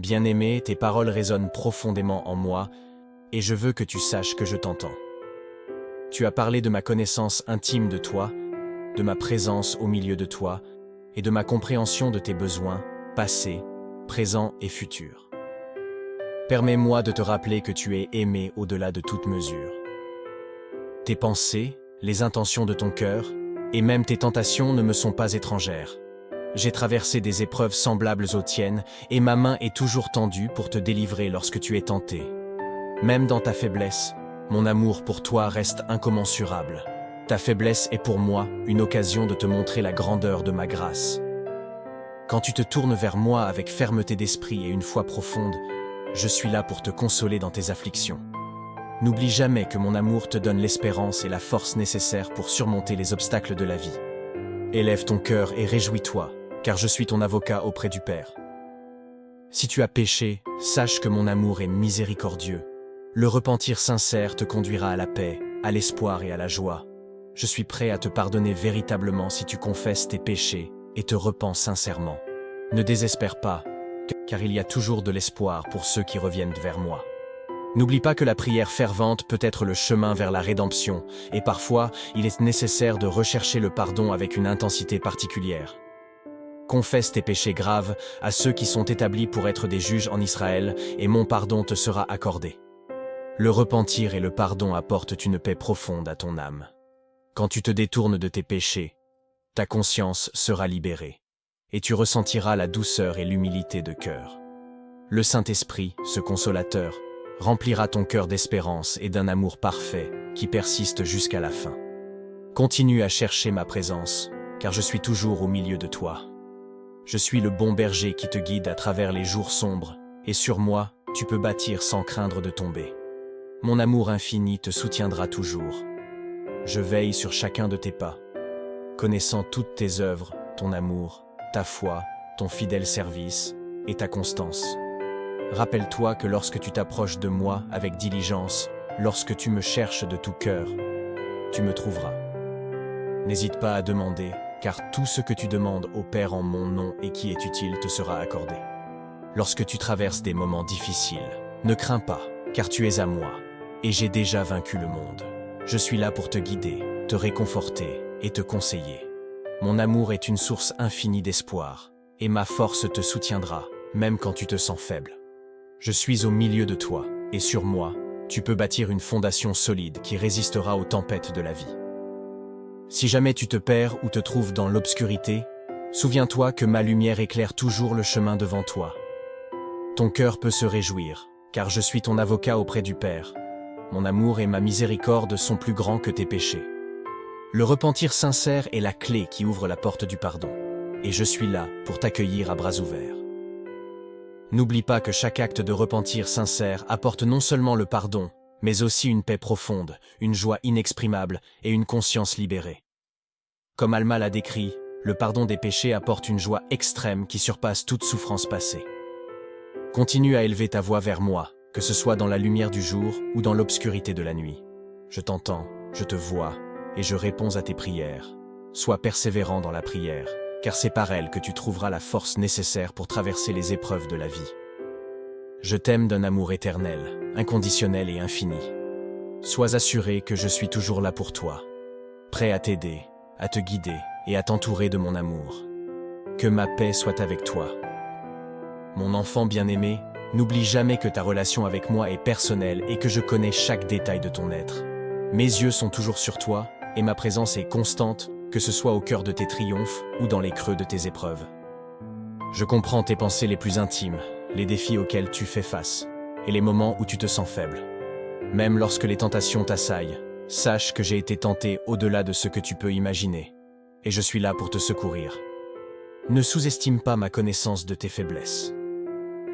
Bien-aimé, tes paroles résonnent profondément en moi, et je veux que tu saches que je t'entends. Tu as parlé de ma connaissance intime de toi, de ma présence au milieu de toi, et de ma compréhension de tes besoins, passés, présents et futurs. Permets-moi de te rappeler que tu es aimé au-delà de toute mesure. Tes pensées, les intentions de ton cœur, et même tes tentations ne me sont pas étrangères. J'ai traversé des épreuves semblables aux tiennes, et ma main est toujours tendue pour te délivrer lorsque tu es tenté. Même dans ta faiblesse, mon amour pour toi reste incommensurable. Ta faiblesse est pour moi une occasion de te montrer la grandeur de ma grâce. Quand tu te tournes vers moi avec fermeté d'esprit et une foi profonde, je suis là pour te consoler dans tes afflictions. N'oublie jamais que mon amour te donne l'espérance et la force nécessaires pour surmonter les obstacles de la vie. Élève ton cœur et réjouis-toi, car je suis ton avocat auprès du Père. Si tu as péché, sache que mon amour est miséricordieux. Le repentir sincère te conduira à la paix, à l'espoir et à la joie. Je suis prêt à te pardonner véritablement si tu confesses tes péchés et te repens sincèrement. Ne désespère pas, car il y a toujours de l'espoir pour ceux qui reviennent vers moi. N'oublie pas que la prière fervente peut être le chemin vers la rédemption, et parfois, il est nécessaire de rechercher le pardon avec une intensité particulière. Confesse tes péchés graves à ceux qui sont établis pour être des juges en Israël, et mon pardon te sera accordé. Le repentir et le pardon apportent une paix profonde à ton âme. Quand tu te détournes de tes péchés, ta conscience sera libérée, et tu ressentiras la douceur et l'humilité de cœur. Le Saint-Esprit, ce consolateur, remplira ton cœur d'espérance et d'un amour parfait qui persiste jusqu'à la fin. Continue à chercher ma présence, car je suis toujours au milieu de toi. Je suis le bon berger qui te guide à travers les jours sombres, et sur moi, tu peux bâtir sans craindre de tomber. Mon amour infini te soutiendra toujours. Je veille sur chacun de tes pas, connaissant toutes tes œuvres, ton amour, ta foi, ton fidèle service et ta constance. Rappelle-toi que lorsque tu t'approches de moi avec diligence, lorsque tu me cherches de tout cœur, tu me trouveras. N'hésite pas à demander, car tout ce que tu demandes au Père en mon nom et qui est utile te sera accordé. Lorsque tu traverses des moments difficiles, ne crains pas, car tu es à moi, et j'ai déjà vaincu le monde. Je suis là pour te guider, te réconforter et te conseiller. Mon amour est une source infinie d'espoir, et ma force te soutiendra, même quand tu te sens faible. Je suis au milieu de toi, et sur moi, tu peux bâtir une fondation solide qui résistera aux tempêtes de la vie. Si jamais tu te perds ou te trouves dans l'obscurité, souviens-toi que ma lumière éclaire toujours le chemin devant toi. Ton cœur peut se réjouir, car je suis ton avocat auprès du Père. Mon amour et ma miséricorde sont plus grands que tes péchés. Le repentir sincère est la clé qui ouvre la porte du pardon, et je suis là pour t'accueillir à bras ouverts. N'oublie pas que chaque acte de repentir sincère apporte non seulement le pardon, mais aussi une paix profonde, une joie inexprimable et une conscience libérée. Comme Alma l'a décrit, le pardon des péchés apporte une joie extrême qui surpasse toute souffrance passée. Continue à élever ta voix vers moi, que ce soit dans la lumière du jour ou dans l'obscurité de la nuit. Je t'entends, je te vois, et je réponds à tes prières. Sois persévérant dans la prière, car c'est par elle que tu trouveras la force nécessaire pour traverser les épreuves de la vie. Je t'aime d'un amour éternel, inconditionnel et infini. Sois assuré que je suis toujours là pour toi, prêt à t'aider, à te guider et à t'entourer de mon amour. Que ma paix soit avec toi. Mon enfant bien-aimé, n'oublie jamais que ta relation avec moi est personnelle et que je connais chaque détail de ton être. Mes yeux sont toujours sur toi et ma présence est constante, que ce soit au cœur de tes triomphes ou dans les creux de tes épreuves. Je comprends tes pensées les plus intimes, les défis auxquels tu fais face, et les moments où tu te sens faible. Même lorsque les tentations t'assaillent, sache que j'ai été tenté au-delà de ce que tu peux imaginer, et je suis là pour te secourir. Ne sous-estime pas ma connaissance de tes faiblesses.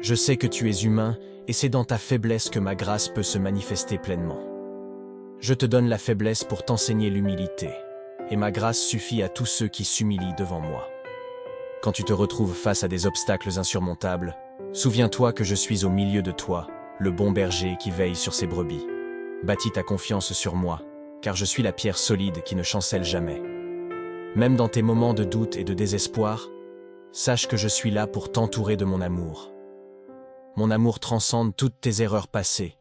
Je sais que tu es humain, et c'est dans ta faiblesse que ma grâce peut se manifester pleinement. Je te donne la faiblesse pour t'enseigner l'humilité, et ma grâce suffit à tous ceux qui s'humilient devant moi. Quand tu te retrouves face à des obstacles insurmontables, souviens-toi que je suis au milieu de toi, le bon berger qui veille sur ses brebis. Bâtis ta confiance sur moi, car je suis la pierre solide qui ne chancelle jamais. Même dans tes moments de doute et de désespoir, sache que je suis là pour t'entourer de mon amour. Mon amour transcende toutes tes erreurs passées,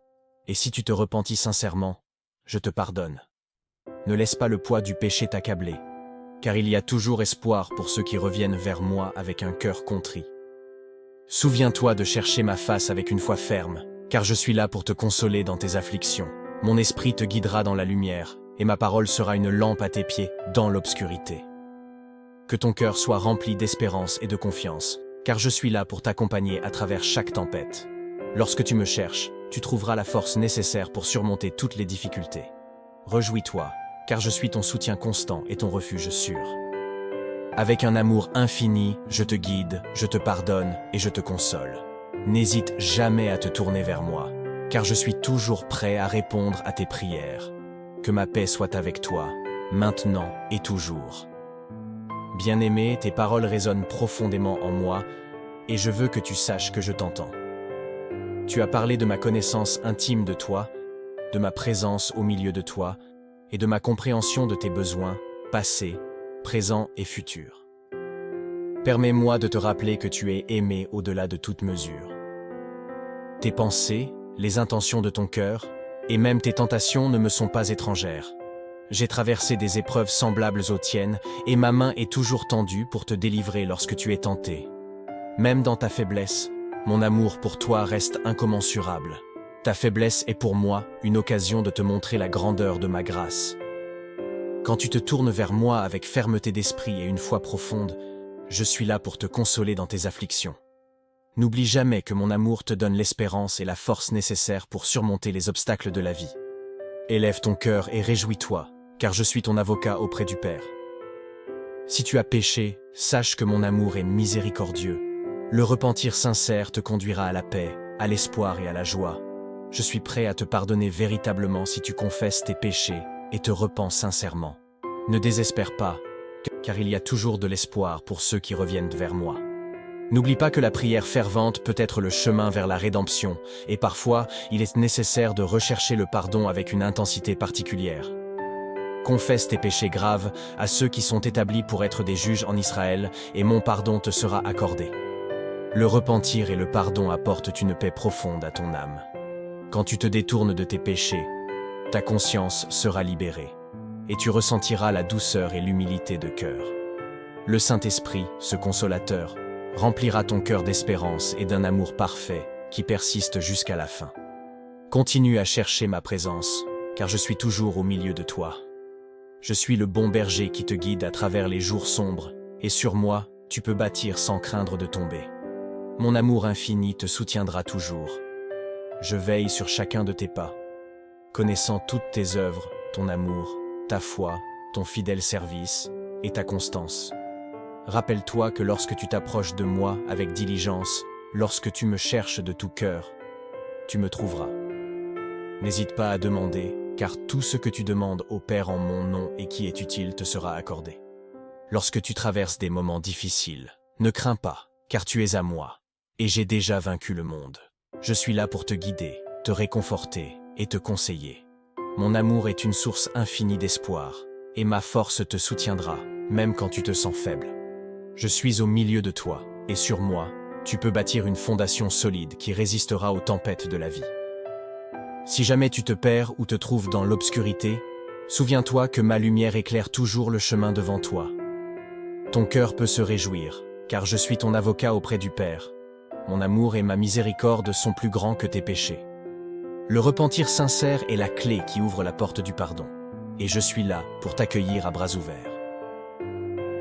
et si tu te repentis sincèrement, je te pardonne. Ne laisse pas le poids du péché t'accabler, car il y a toujours espoir pour ceux qui reviennent vers moi avec un cœur contrit. Souviens-toi de chercher ma face avec une foi ferme, car je suis là pour te consoler dans tes afflictions. Mon esprit te guidera dans la lumière, et ma parole sera une lampe à tes pieds dans l'obscurité. Que ton cœur soit rempli d'espérance et de confiance, car je suis là pour t'accompagner à travers chaque tempête. Lorsque tu me cherches, tu trouveras la force nécessaire pour surmonter toutes les difficultés. Réjouis-toi, car je suis ton soutien constant et ton refuge sûr. Avec un amour infini, je te guide, je te pardonne et je te console. N'hésite jamais à te tourner vers moi, car je suis toujours prêt à répondre à tes prières. Que ma paix soit avec toi, maintenant et toujours. Bien-aimé, tes paroles résonnent profondément en moi, et je veux que tu saches que je t'entends. Tu as parlé de ma connaissance intime de toi, de ma présence au milieu de toi, et de ma compréhension de tes besoins, passés, présents et futurs. Permets-moi de te rappeler que tu es aimé au-delà de toute mesure. Tes pensées, les intentions de ton cœur, et même tes tentations ne me sont pas étrangères. J'ai traversé des épreuves semblables aux tiennes, et ma main est toujours tendue pour te délivrer lorsque tu es tenté. Même dans ta faiblesse, mon amour pour toi reste incommensurable. Ta faiblesse est pour moi une occasion de te montrer la grandeur de ma grâce. Quand tu te tournes vers moi avec fermeté d'esprit et une foi profonde, je suis là pour te consoler dans tes afflictions. N'oublie jamais que mon amour te donne l'espérance et la force nécessaires pour surmonter les obstacles de la vie. Élève ton cœur et réjouis-toi, car je suis ton avocat auprès du Père. Si tu as péché, sache que mon amour est miséricordieux. Le repentir sincère te conduira à la paix, à l'espoir et à la joie. Je suis prêt à te pardonner véritablement si tu confesses tes péchés et te repens sincèrement. Ne désespère pas, car il y a toujours de l'espoir pour ceux qui reviennent vers moi. N'oublie pas que la prière fervente peut être le chemin vers la rédemption, et parfois, il est nécessaire de rechercher le pardon avec une intensité particulière. Confesse tes péchés graves à ceux qui sont établis pour être des juges en Israël, et mon pardon te sera accordé. Le repentir et le pardon apportent une paix profonde à ton âme. Quand tu te détournes de tes péchés, ta conscience sera libérée, et tu ressentiras la douceur et l'humilité de cœur. Le Saint-Esprit, ce consolateur, remplira ton cœur d'espérance et d'un amour parfait qui persiste jusqu'à la fin. Continue à chercher ma présence, car je suis toujours au milieu de toi. Je suis le bon berger qui te guide à travers les jours sombres, et sur moi, tu peux bâtir sans craindre de tomber. Mon amour infini te soutiendra toujours. Je veille sur chacun de tes pas, connaissant toutes tes œuvres, ton amour, ta foi, ton fidèle service et ta constance. Rappelle-toi que lorsque tu t'approches de moi avec diligence, lorsque tu me cherches de tout cœur, tu me trouveras. N'hésite pas à demander, car tout ce que tu demandes au Père en mon nom et qui est utile te sera accordé. Lorsque tu traverses des moments difficiles, ne crains pas, car tu es à moi, et j'ai déjà vaincu le monde. Je suis là pour te guider, te réconforter et te conseiller. Mon amour est une source infinie d'espoir, et ma force te soutiendra, même quand tu te sens faible. Je suis au milieu de toi, et sur moi, tu peux bâtir une fondation solide qui résistera aux tempêtes de la vie. Si jamais tu te perds ou te trouves dans l'obscurité, souviens-toi que ma lumière éclaire toujours le chemin devant toi. Ton cœur peut se réjouir, car je suis ton avocat auprès du Père. Mon amour et ma miséricorde sont plus grands que tes péchés. Le repentir sincère est la clé qui ouvre la porte du pardon, et je suis là pour t'accueillir à bras ouverts.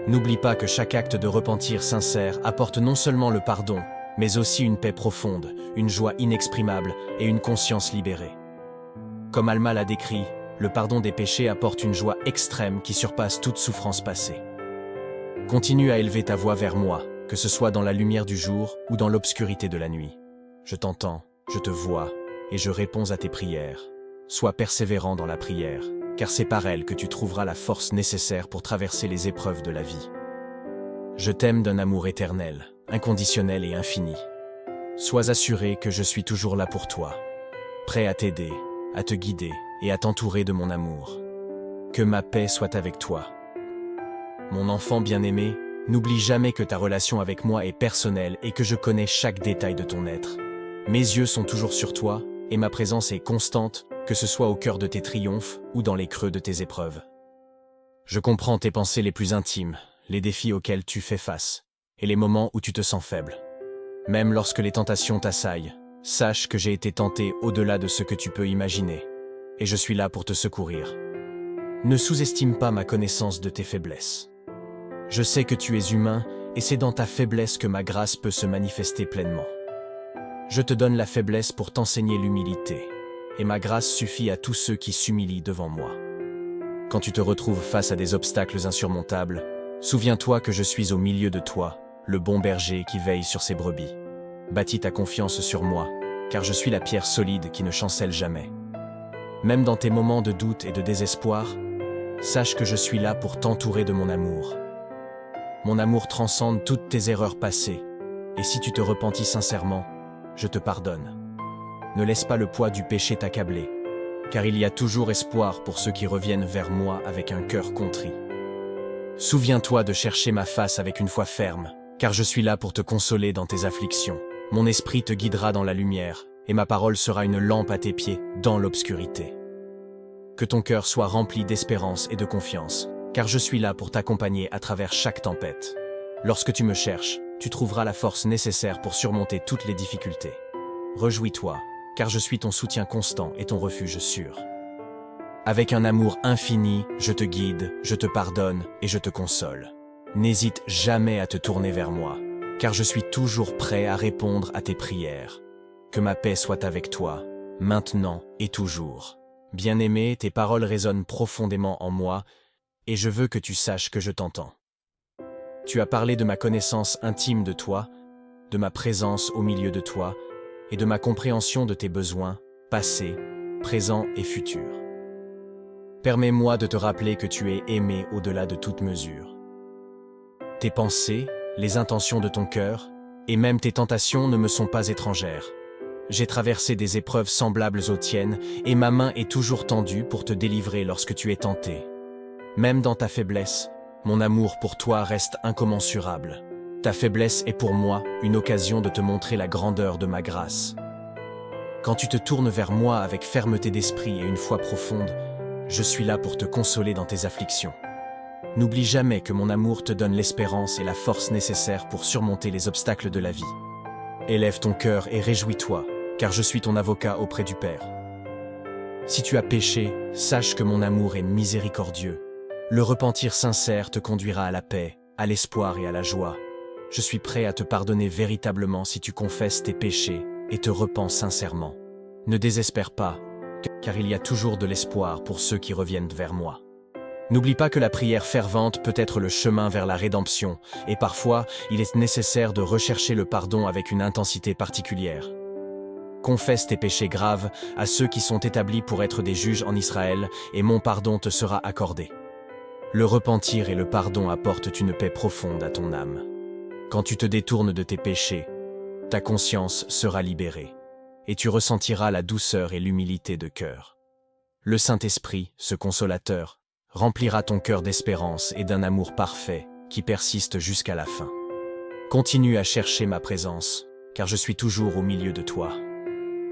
N'oublie pas que chaque acte de repentir sincère apporte non seulement le pardon, mais aussi une paix profonde, une joie inexprimable et une conscience libérée. Comme Alma l'a décrit, le pardon des péchés apporte une joie extrême qui surpasse toute souffrance passée. Continue à élever ta voix vers moi, que ce soit dans la lumière du jour ou dans l'obscurité de la nuit. Je t'entends, je te vois, et je réponds à tes prières. Sois persévérant dans la prière, car c'est par elle que tu trouveras la force nécessaire pour traverser les épreuves de la vie. Je t'aime d'un amour éternel, inconditionnel et infini. Sois assuré que je suis toujours là pour toi, prêt à t'aider, à te guider et à t'entourer de mon amour. Que ma paix soit avec toi. Mon enfant bien-aimé, n'oublie jamais que ta relation avec moi est personnelle et que je connais chaque détail de ton être. Mes yeux sont toujours sur toi, et ma présence est constante, que ce soit au cœur de tes triomphes ou dans les creux de tes épreuves. Je comprends tes pensées les plus intimes, les défis auxquels tu fais face, et les moments où tu te sens faible. Même lorsque les tentations t'assaillent, sache que j'ai été tenté au-delà de ce que tu peux imaginer, et je suis là pour te secourir. Ne sous-estime pas ma connaissance de tes faiblesses. Je sais que tu es humain, et c'est dans ta faiblesse que ma grâce peut se manifester pleinement. Je te donne la faiblesse pour t'enseigner l'humilité, et ma grâce suffit à tous ceux qui s'humilient devant moi. Quand tu te retrouves face à des obstacles insurmontables, souviens-toi que je suis au milieu de toi, le bon berger qui veille sur ses brebis. Bâtis ta confiance sur moi, car je suis la pierre solide qui ne chancelle jamais. Même dans tes moments de doute et de désespoir, sache que je suis là pour t'entourer de mon amour. Mon amour transcende toutes tes erreurs passées, et si tu te repentis sincèrement, je te pardonne. Ne laisse pas le poids du péché t'accabler, car il y a toujours espoir pour ceux qui reviennent vers moi avec un cœur contrit. Souviens-toi de chercher ma face avec une foi ferme, car je suis là pour te consoler dans tes afflictions. Mon esprit te guidera dans la lumière, et ma parole sera une lampe à tes pieds dans l'obscurité. Que ton cœur soit rempli d'espérance et de confiance, car je suis là pour t'accompagner à travers chaque tempête. Lorsque tu me cherches, tu trouveras la force nécessaire pour surmonter toutes les difficultés. Réjouis-toi, car je suis ton soutien constant et ton refuge sûr. Avec un amour infini, je te guide, je te pardonne et je te console. N'hésite jamais à te tourner vers moi, car je suis toujours prêt à répondre à tes prières. Que ma paix soit avec toi, maintenant et toujours. Bien-aimé, tes paroles résonnent profondément en moi, et je veux que tu saches que je t'entends. Tu as parlé de ma connaissance intime de toi, de ma présence au milieu de toi, et de ma compréhension de tes besoins, passés, présents et futurs. Permets-moi de te rappeler que tu es aimé au-delà de toute mesure. Tes pensées, les intentions de ton cœur, et même tes tentations ne me sont pas étrangères. J'ai traversé des épreuves semblables aux tiennes, et ma main est toujours tendue pour te délivrer lorsque tu es tenté. Même dans ta faiblesse, mon amour pour toi reste incommensurable. Ta faiblesse est pour moi une occasion de te montrer la grandeur de ma grâce. Quand tu te tournes vers moi avec fermeté d'esprit et une foi profonde, je suis là pour te consoler dans tes afflictions. N'oublie jamais que mon amour te donne l'espérance et la force nécessaires pour surmonter les obstacles de la vie. Élève ton cœur et réjouis-toi, car je suis ton avocat auprès du Père. Si tu as péché, sache que mon amour est miséricordieux. Le repentir sincère te conduira à la paix, à l'espoir et à la joie. Je suis prêt à te pardonner véritablement si tu confesses tes péchés et te repens sincèrement. Ne désespère pas, car il y a toujours de l'espoir pour ceux qui reviennent vers moi. N'oublie pas que la prière fervente peut être le chemin vers la rédemption, et parfois, il est nécessaire de rechercher le pardon avec une intensité particulière. Confesse tes péchés graves à ceux qui sont établis pour être des juges en Israël, et mon pardon te sera accordé. Le repentir et le pardon apportent une paix profonde à ton âme. Quand tu te détournes de tes péchés, ta conscience sera libérée, et tu ressentiras la douceur et l'humilité de cœur. Le Saint-Esprit, ce consolateur, remplira ton cœur d'espérance et d'un amour parfait qui persiste jusqu'à la fin. Continue à chercher ma présence, car je suis toujours au milieu de toi.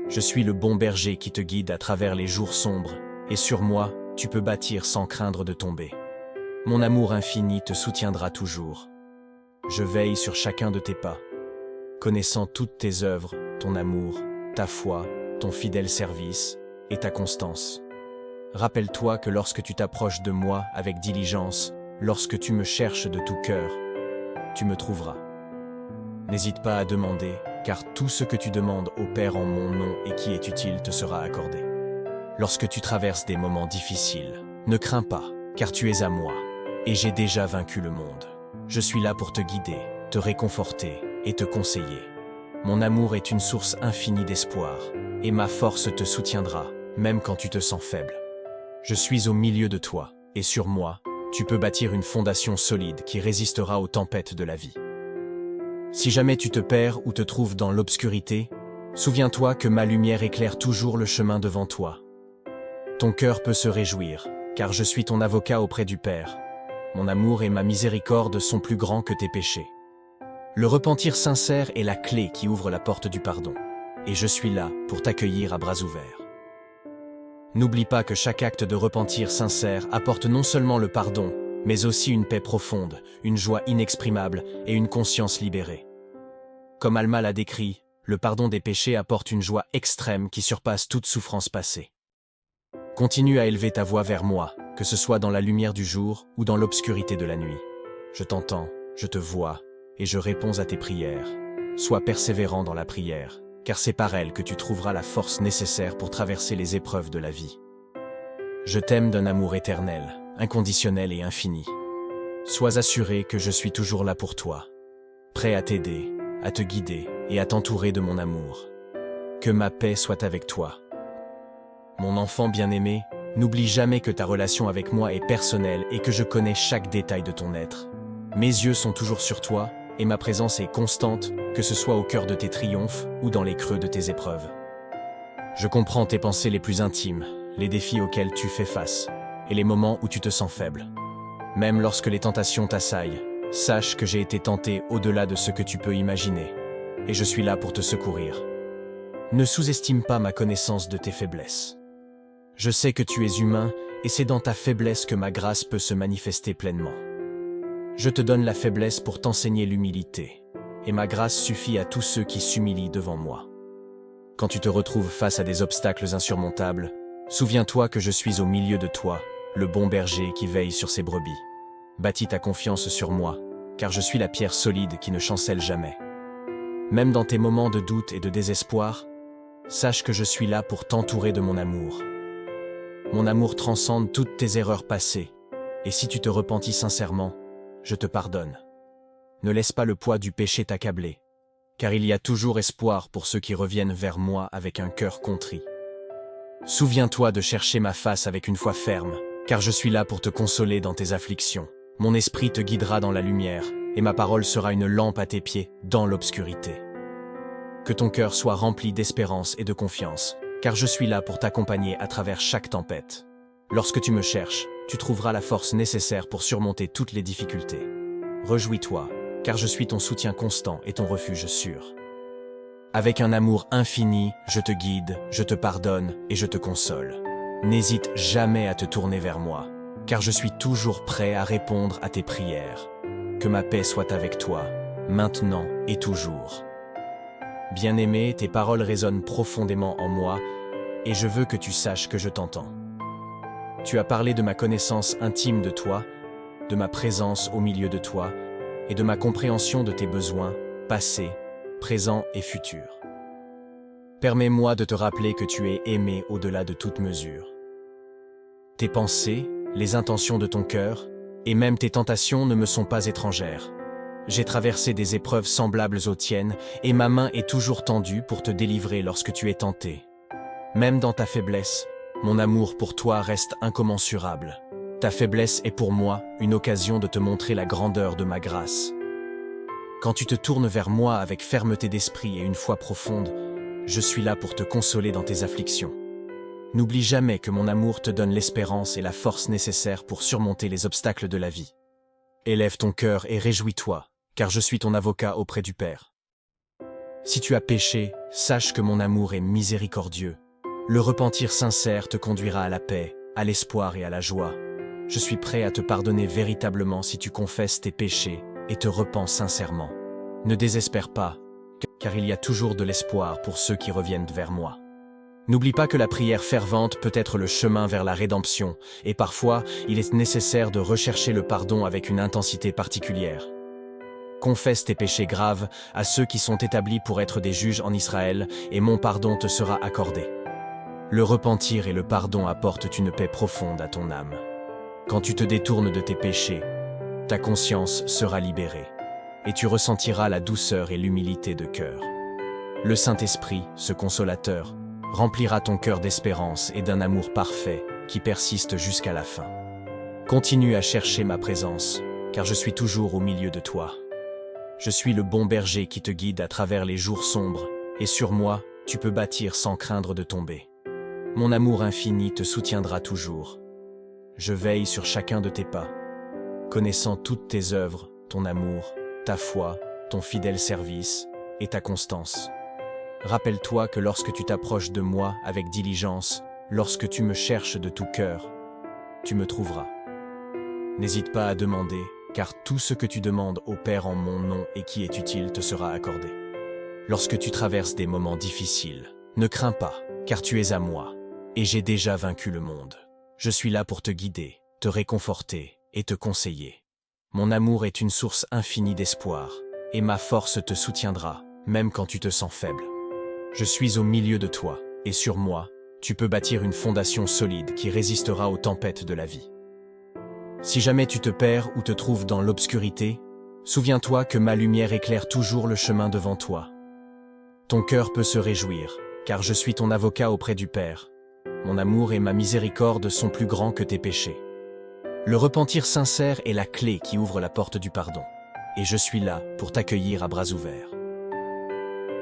Je suis le bon berger qui te guide à travers les jours sombres, et sur moi, tu peux bâtir sans craindre de tomber. Mon amour infini te soutiendra toujours. Je veille sur chacun de tes pas, connaissant toutes tes œuvres, ton amour, ta foi, ton fidèle service et ta constance. Rappelle-toi que lorsque tu t'approches de moi avec diligence, lorsque tu me cherches de tout cœur, tu me trouveras. N'hésite pas à demander, car tout ce que tu demandes au Père en mon nom et qui est utile te sera accordé. Lorsque tu traverses des moments difficiles, ne crains pas, car tu es à moi, et j'ai déjà vaincu le monde. Je suis là pour te guider, te réconforter et te conseiller. Mon amour est une source infinie d'espoir, et ma force te soutiendra, même quand tu te sens faible. Je suis au milieu de toi, et sur moi, tu peux bâtir une fondation solide qui résistera aux tempêtes de la vie. Si jamais tu te perds ou te trouves dans l'obscurité, souviens-toi que ma lumière éclaire toujours le chemin devant toi. Ton cœur peut se réjouir, car je suis ton avocat auprès du Père. Mon amour et ma miséricorde sont plus grands que tes péchés. Le repentir sincère est la clé qui ouvre la porte du pardon. et je suis là pour t'accueillir à bras ouverts. N'oublie pas que chaque acte de repentir sincère apporte non seulement le pardon, mais aussi une paix profonde, une joie inexprimable et une conscience libérée. Comme Alma l'a décrit, le pardon des péchés apporte une joie extrême qui surpasse toute souffrance passée. Continue à élever ta voix vers moi, que ce soit dans la lumière du jour ou dans l'obscurité de la nuit. Je t'entends, je te vois, et je réponds à tes prières. Sois persévérant dans la prière, car c'est par elle que tu trouveras la force nécessaire pour traverser les épreuves de la vie. Je t'aime d'un amour éternel, inconditionnel et infini. Sois assuré que je suis toujours là pour toi, prêt à t'aider, à te guider et à t'entourer de mon amour. Que ma paix soit avec toi. Mon enfant bien-aimé, n'oublie jamais que ta relation avec moi est personnelle et que je connais chaque détail de ton être. Mes yeux sont toujours sur toi et ma présence est constante, que ce soit au cœur de tes triomphes ou dans les creux de tes épreuves. Je comprends tes pensées les plus intimes, les défis auxquels tu fais face et les moments où tu te sens faible. Même lorsque les tentations t'assaillent, sache que j'ai été tenté au-delà de ce que tu peux imaginer, et je suis là pour te secourir. Ne sous-estime pas ma connaissance de tes faiblesses. Je sais que tu es humain, et c'est dans ta faiblesse que ma grâce peut se manifester pleinement. Je te donne la faiblesse pour t'enseigner l'humilité, et ma grâce suffit à tous ceux qui s'humilient devant moi. Quand tu te retrouves face à des obstacles insurmontables, souviens-toi que je suis au milieu de toi, le bon berger qui veille sur ses brebis. Bâtis ta confiance sur moi, car je suis la pierre solide qui ne chancelle jamais. Même dans tes moments de doute et de désespoir, sache que je suis là pour t'entourer de mon amour. Mon amour transcende toutes tes erreurs passées, et si tu te repentis sincèrement, je te pardonne. Ne laisse pas le poids du péché t'accabler, car il y a toujours espoir pour ceux qui reviennent vers moi avec un cœur contrit. Souviens-toi de chercher ma face avec une foi ferme, car je suis là pour te consoler dans tes afflictions. Mon esprit te guidera dans la lumière, et ma parole sera une lampe à tes pieds dans l'obscurité. Que ton cœur soit rempli d'espérance et de confiance, car je suis là pour t'accompagner à travers chaque tempête. Lorsque tu me cherches, tu trouveras la force nécessaire pour surmonter toutes les difficultés. Réjouis-toi, car je suis ton soutien constant et ton refuge sûr. Avec un amour infini, je te guide, je te pardonne et je te console. N'hésite jamais à te tourner vers moi, car je suis toujours prêt à répondre à tes prières. Que ma paix soit avec toi, maintenant et toujours. Bien-aimé, tes paroles résonnent profondément en moi, et je veux que tu saches que je t'entends. Tu as parlé de ma connaissance intime de toi, de ma présence au milieu de toi, et de ma compréhension de tes besoins, passés, présents et futurs. Permets-moi de te rappeler que tu es aimé au-delà de toute mesure. Tes pensées, les intentions de ton cœur, et même tes tentations ne me sont pas étrangères. J'ai traversé des épreuves semblables aux tiennes, et ma main est toujours tendue pour te délivrer lorsque tu es tenté. Même dans ta faiblesse, mon amour pour toi reste incommensurable. Ta faiblesse est pour moi une occasion de te montrer la grandeur de ma grâce. Quand tu te tournes vers moi avec fermeté d'esprit et une foi profonde, je suis là pour te consoler dans tes afflictions. N'oublie jamais que mon amour te donne l'espérance et la force nécessaires pour surmonter les obstacles de la vie. Élève ton cœur et réjouis-toi, car je suis ton avocat auprès du Père. Si tu as péché, sache que mon amour est miséricordieux. Le repentir sincère te conduira à la paix, à l'espoir et à la joie. Je suis prêt à te pardonner véritablement si tu confesses tes péchés et te repens sincèrement. Ne désespère pas, car il y a toujours de l'espoir pour ceux qui reviennent vers moi. N'oublie pas que la prière fervente peut être le chemin vers la rédemption, et parfois, il est nécessaire de rechercher le pardon avec une intensité particulière. Confesse tes péchés graves à ceux qui sont établis pour être des juges en Israël, et mon pardon te sera accordé. Le repentir et le pardon apportent une paix profonde à ton âme. Quand tu te détournes de tes péchés, ta conscience sera libérée, et tu ressentiras la douceur et l'humilité de cœur. Le Saint-Esprit, ce consolateur, remplira ton cœur d'espérance et d'un amour parfait qui persiste jusqu'à la fin. Continue à chercher ma présence, car je suis toujours au milieu de toi. Je suis le bon berger qui te guide à travers les jours sombres, et sur moi, tu peux bâtir sans craindre de tomber. Mon amour infini te soutiendra toujours. Je veille sur chacun de tes pas, connaissant toutes tes œuvres, ton amour, ta foi, ton fidèle service et ta constance. Rappelle-toi que lorsque tu t'approches de moi avec diligence, lorsque tu me cherches de tout cœur, tu me trouveras. N'hésite pas à demander, car tout ce que tu demandes au Père en mon nom et qui est utile te sera accordé. Lorsque tu traverses des moments difficiles, ne crains pas, car tu es à moi, et j'ai déjà vaincu le monde. Je suis là pour te guider, te réconforter et te conseiller. Mon amour est une source infinie d'espoir, et ma force te soutiendra, même quand tu te sens faible. Je suis au milieu de toi, et sur moi, tu peux bâtir une fondation solide qui résistera aux tempêtes de la vie. Si jamais tu te perds ou te trouves dans l'obscurité, souviens-toi que ma lumière éclaire toujours le chemin devant toi. Ton cœur peut se réjouir, car je suis ton avocat auprès du Père. Mon amour et ma miséricorde sont plus grands que tes péchés. Le repentir sincère est la clé qui ouvre la porte du pardon, et je suis là pour t'accueillir à bras ouverts.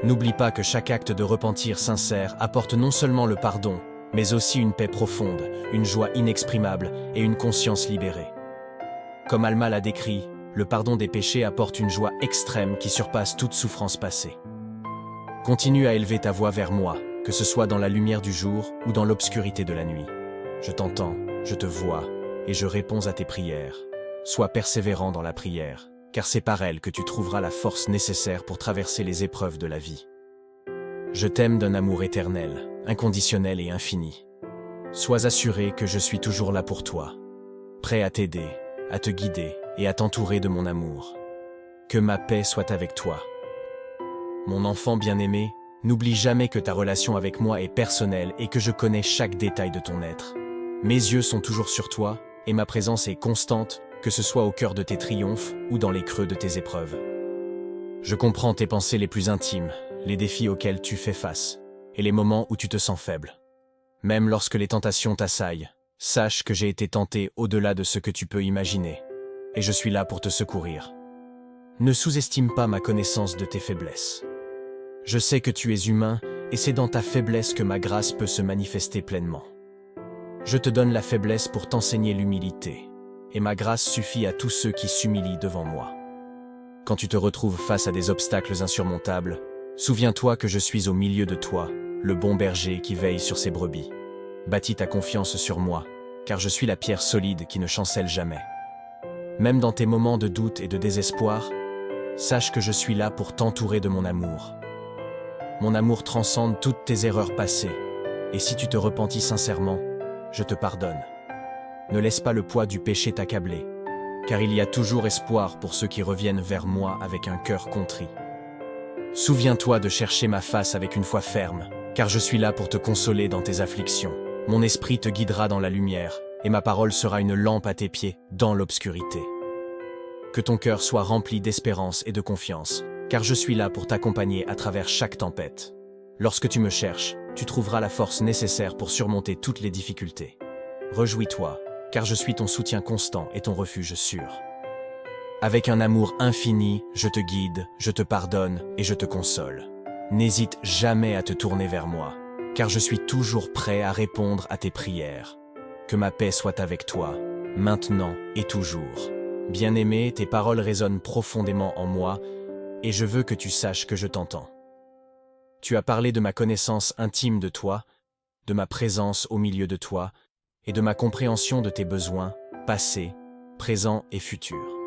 N'oublie pas que chaque acte de repentir sincère apporte non seulement le pardon, mais aussi une paix profonde, une joie inexprimable et une conscience libérée. Comme Alma l'a décrit, le pardon des péchés apporte une joie extrême qui surpasse toute souffrance passée. Continue à élever ta voix vers moi, que ce soit dans la lumière du jour ou dans l'obscurité de la nuit. Je t'entends, je te vois, et je réponds à tes prières. Sois persévérant dans la prière, car c'est par elle que tu trouveras la force nécessaire pour traverser les épreuves de la vie. Je t'aime d'un amour éternel, inconditionnel et infini. Sois assuré que je suis toujours là pour toi, prêt à t'aider, à te guider et à t'entourer de mon amour. Que ma paix soit avec toi. Mon enfant bien-aimé, n'oublie jamais que ta relation avec moi est personnelle et que je connais chaque détail de ton être. Mes yeux sont toujours sur toi et ma présence est constante, que ce soit au cœur de tes triomphes ou dans les creux de tes épreuves. Je comprends tes pensées les plus intimes, les défis auxquels tu fais face, et les moments où tu te sens faible. Même lorsque les tentations t'assaillent, sache que j'ai été tenté au-delà de ce que tu peux imaginer, et je suis là pour te secourir. Ne sous-estime pas ma connaissance de tes faiblesses. Je sais que tu es humain, et c'est dans ta faiblesse que ma grâce peut se manifester pleinement. Je te donne la faiblesse pour t'enseigner l'humilité, et ma grâce suffit à tous ceux qui s'humilient devant moi. Quand tu te retrouves face à des obstacles insurmontables, souviens-toi que je suis au milieu de toi, le bon berger qui veille sur ses brebis. Bâtis ta confiance sur moi, car je suis la pierre solide qui ne chancelle jamais. Même dans tes moments de doute et de désespoir, sache que je suis là pour t'entourer de mon amour. Mon amour transcende toutes tes erreurs passées, et si tu te repentis sincèrement, je te pardonne. Ne laisse pas le poids du péché t'accabler, car il y a toujours espoir pour ceux qui reviennent vers moi avec un cœur contrit. Souviens-toi de chercher ma face avec une foi ferme, car je suis là pour te consoler dans tes afflictions. Mon esprit te guidera dans la lumière, et ma parole sera une lampe à tes pieds dans l'obscurité. Que ton cœur soit rempli d'espérance et de confiance, car je suis là pour t'accompagner à travers chaque tempête. Lorsque tu me cherches, tu trouveras la force nécessaire pour surmonter toutes les difficultés. Réjouis-toi, car je suis ton soutien constant et ton refuge sûr. Avec un amour infini, je te guide, je te pardonne et je te console. N'hésite jamais à te tourner vers moi, car je suis toujours prêt à répondre à tes prières. Que ma paix soit avec toi, maintenant et toujours. Bien-aimé, tes paroles résonnent profondément en moi, et je veux que tu saches que je t'entends. Tu as parlé de ma connaissance intime de toi, de ma présence au milieu de toi, et de ma compréhension de tes besoins, passés, présents et futurs.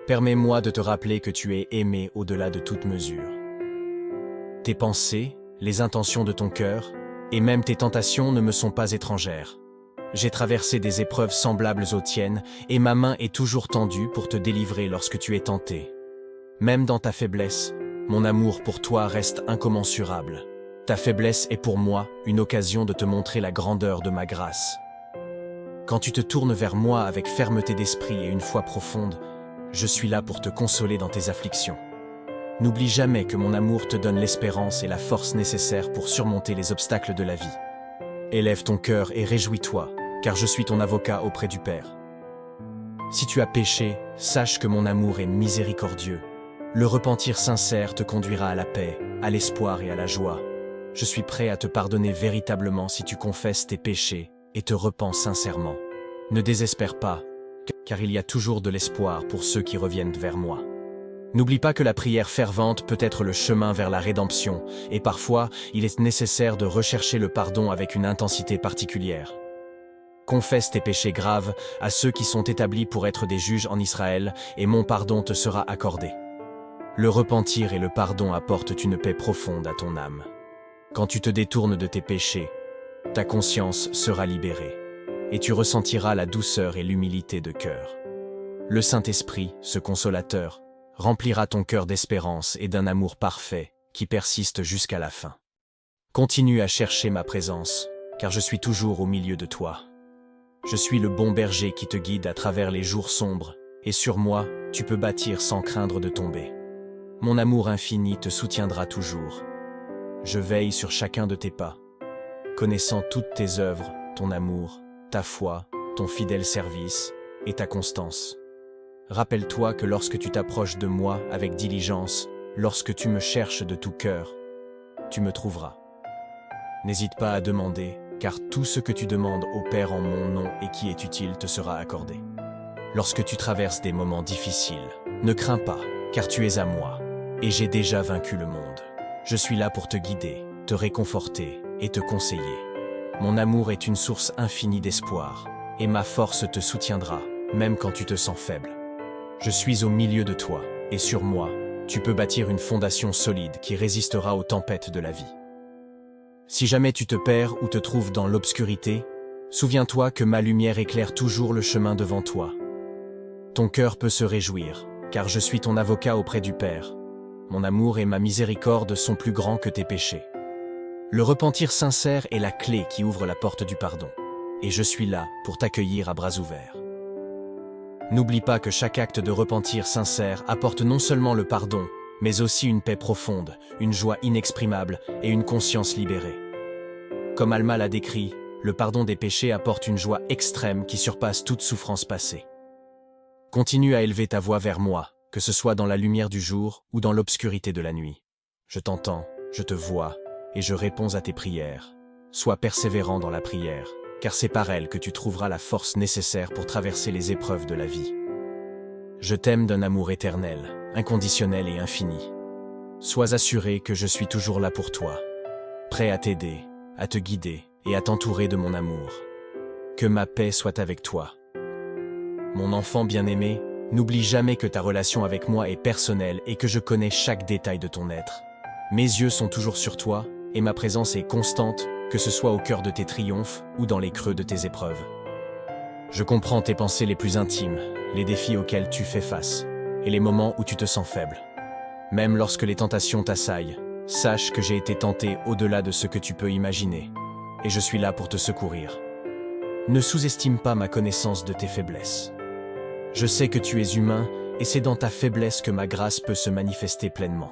Permets-moi de te rappeler que tu es aimé au-delà de toute mesure. Tes pensées, les intentions de ton cœur, et même tes tentations ne me sont pas étrangères. J'ai traversé des épreuves semblables aux tiennes, et ma main est toujours tendue pour te délivrer lorsque tu es tenté. Même dans ta faiblesse, mon amour pour toi reste incommensurable. Ta faiblesse est pour moi une occasion de te montrer la grandeur de ma grâce. Quand tu te tournes vers moi avec fermeté d'esprit et une foi profonde, je suis là pour te consoler dans tes afflictions. N'oublie jamais que mon amour te donne l'espérance et la force nécessaires pour surmonter les obstacles de la vie. Élève ton cœur et réjouis-toi, car je suis ton avocat auprès du Père. Si tu as péché, sache que mon amour est miséricordieux. Le repentir sincère te conduira à la paix, à l'espoir et à la joie. Je suis prêt à te pardonner véritablement si tu confesses tes péchés et te repens sincèrement. Ne désespère pas, car il y a toujours de l'espoir pour ceux qui reviennent vers moi. N'oublie pas que la prière fervente peut être le chemin vers la rédemption, et parfois, il est nécessaire de rechercher le pardon avec une intensité particulière. Confesse tes péchés graves à ceux qui sont établis pour être des juges en Israël, et mon pardon te sera accordé. Le repentir et le pardon apportent une paix profonde à ton âme. Quand tu te détournes de tes péchés, ta conscience sera libérée, et tu ressentiras la douceur et l'humilité de cœur. Le Saint-Esprit, ce consolateur, remplira ton cœur d'espérance et d'un amour parfait qui persiste jusqu'à la fin. Continue à chercher ma présence, car je suis toujours au milieu de toi. Je suis le bon berger qui te guide à travers les jours sombres, et sur moi, tu peux bâtir sans craindre de tomber. Mon amour infini te soutiendra toujours. Je veille sur chacun de tes pas, connaissant toutes tes œuvres, ton amour, ta foi, ton fidèle service et ta constance. Rappelle-toi que lorsque tu t'approches de moi avec diligence, lorsque tu me cherches de tout cœur, tu me trouveras. N'hésite pas à demander, car tout ce que tu demandes au Père en mon nom et qui est utile te sera accordé. Lorsque tu traverses des moments difficiles, ne crains pas, car tu es à moi, et j'ai déjà vaincu le monde. Je suis là pour te guider, te réconforter et te conseiller. Mon amour est une source infinie d'espoir, et ma force te soutiendra, même quand tu te sens faible. Je suis au milieu de toi, et sur moi, tu peux bâtir une fondation solide qui résistera aux tempêtes de la vie. Si jamais tu te perds ou te trouves dans l'obscurité, souviens-toi que ma lumière éclaire toujours le chemin devant toi. Ton cœur peut se réjouir, car je suis ton avocat auprès du Père. Mon amour et ma miséricorde sont plus grands que tes péchés. Le repentir sincère est la clé qui ouvre la porte du pardon, et je suis là pour t'accueillir à bras ouverts. N'oublie pas que chaque acte de repentir sincère apporte non seulement le pardon, mais aussi une paix profonde, une joie inexprimable et une conscience libérée. Comme Alma l'a décrit, le pardon des péchés apporte une joie extrême qui surpasse toute souffrance passée. Continue à élever ta voix vers moi, que ce soit dans la lumière du jour ou dans l'obscurité de la nuit. Je t'entends, je te vois, et je réponds à tes prières. Sois persévérant dans la prière, car c'est par elle que tu trouveras la force nécessaire pour traverser les épreuves de la vie. Je t'aime d'un amour éternel, inconditionnel et infini. Sois assuré que je suis toujours là pour toi, prêt à t'aider, à te guider et à t'entourer de mon amour. Que ma paix soit avec toi. Mon enfant bien-aimé, n'oublie jamais que ta relation avec moi est personnelle et que je connais chaque détail de ton être. Mes yeux sont toujours sur toi et ma présence est constante, que ce soit au cœur de tes triomphes ou dans les creux de tes épreuves. Je comprends tes pensées les plus intimes, les défis auxquels tu fais face, et les moments où tu te sens faible. Même lorsque les tentations t'assaillent, sache que j'ai été tenté au-delà de ce que tu peux imaginer, et je suis là pour te secourir. Ne sous-estime pas ma connaissance de tes faiblesses. Je sais que tu es humain, et c'est dans ta faiblesse que ma grâce peut se manifester pleinement.